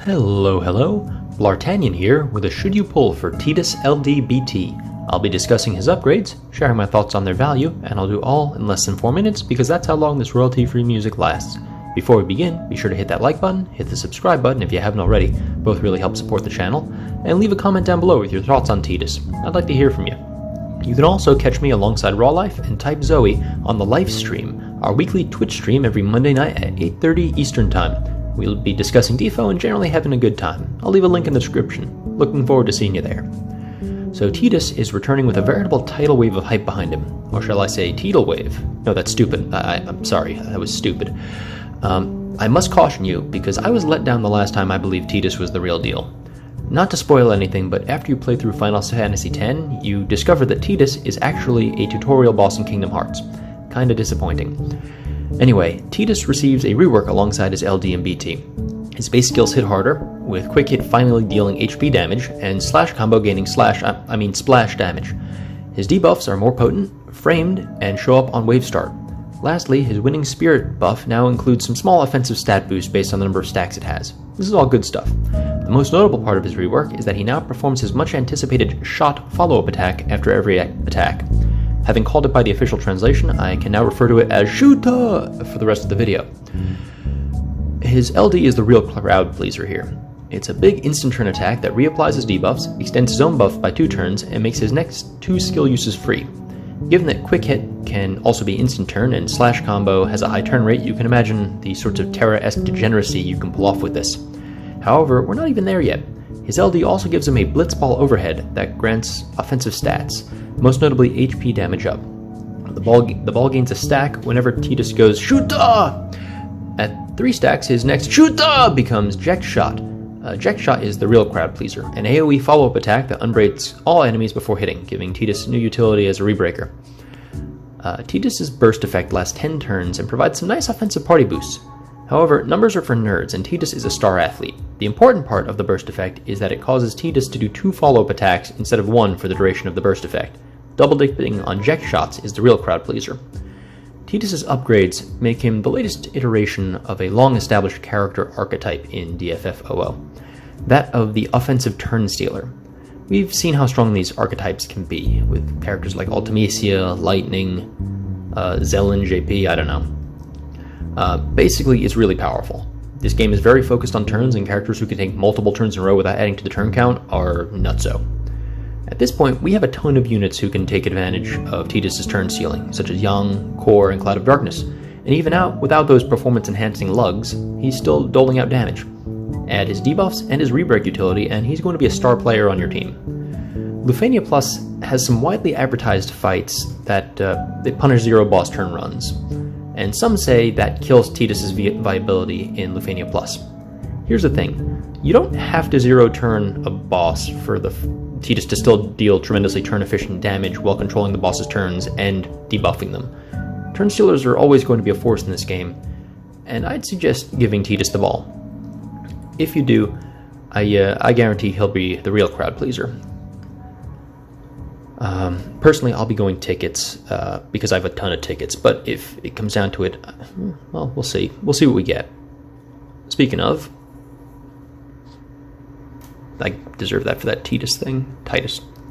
Hello, Bl'Artagnan here with a should you pull for Tidus LDBT. I'll be discussing his upgrades, sharing my thoughts on their value, and I'll do all in less than 4 minutes because that's how long this royalty-free music lasts. Before we begin, be sure to hit that like button, hit the subscribe button if you haven't already, both really help support the channel, and leave a comment down below with your thoughts on Tidus. I'd like to hear from you. You can also catch me alongside Raw Life and Type Zoe on the live stream, our weekly Twitch stream every Monday night at 8:30 Eastern Time. We'll be discussing DFFOO and generally having a good time. I'll leave a link in the description. Looking forward to seeing you there. So Tidus is returning with a veritable tidal wave of hype behind him. Or shall I say tidal wave? No, that's stupid. I'm sorry, that was stupid. I must caution you, because I was let down the last time I believed Tidus was the real deal. Not to spoil anything, but after you play through Final Fantasy X, you discover that Tidus is actually a tutorial boss in Kingdom Hearts. Kinda disappointing. Anyway, Tidus receives a rework alongside his LD and BT. His base skills hit harder, with Quick Hit finally dealing HP damage, and Slash combo gaining splash damage. His debuffs are more potent, framed, and show up on wave start. Lastly, his Winning Spirit buff now includes some small offensive stat boost based on the number of stacks it has. This is all good stuff. The most notable part of his rework is that he now performs his much anticipated shot follow-up attack after every attack. Having called it by the official translation, I can now refer to it as Shoota for the rest of the video. His LD is the real crowd pleaser here. It's a big instant turn attack that reapplies his debuffs, extends his own buff by 2 turns, and makes his next 2 skill uses free. Given that Quick Hit can also be instant turn and Slash combo has a high turn rate, you can imagine the sorts of Terra-esque degeneracy you can pull off with this. However, we're not even there yet. His LD also gives him a Blitzball overhead that grants offensive stats, most notably HP damage up. The ball gains a stack whenever Tidus goes Shoota! At 3 stacks, his next Shoota becomes Eject Shot. Eject Shot is the real crowd pleaser, an AoE follow-up attack that unbreaks all enemies before hitting, giving Tidus new utility as a rebreaker. Tidus' burst effect lasts 10 turns and provides some nice offensive party boosts. However, numbers are for nerds, and Tidus is a star athlete. The important part of the burst effect is that it causes Tidus to do 2 follow-up attacks instead of 1 for the duration of the burst effect. Double-dipping on eject shots is the real crowd pleaser. Tidus' upgrades make him the latest iteration of a long-established character archetype in DFFOO, that of the offensive turn stealer. We've seen how strong these archetypes can be, with characters like Ultimecia, Lightning, Zelen, JP, I don't know. Basically, it's really powerful. This game is very focused on turns, and characters who can take multiple turns in a row without adding to the turn count are nutso. At this point, we have a ton of units who can take advantage of Tidus' turn stealing, such as Young, Core, and Cloud of Darkness, and even without those performance-enhancing lugs, he's still doling out damage. Add his debuffs and his rebreak utility, and he's going to be a star player on your team. Lufania Plus has some widely advertised fights that they punish 0 boss turn runs, and some say that kills Tidus' viability in Lufania Plus. Here's the thing, you don't have to 0 turn a boss for the Tidus to still deal tremendously turn-efficient damage while controlling the boss's turns and debuffing them. Turn stealers are always going to be a force in this game, and I'd suggest giving Tidus the ball. If you do, I guarantee he'll be the real crowd pleaser. Personally, I'll be going tickets, because I have a ton of tickets, but if it comes down to it, well, we'll see. We'll see what we get. Speaking of, I deserve that for that Tidus thing. Tidus.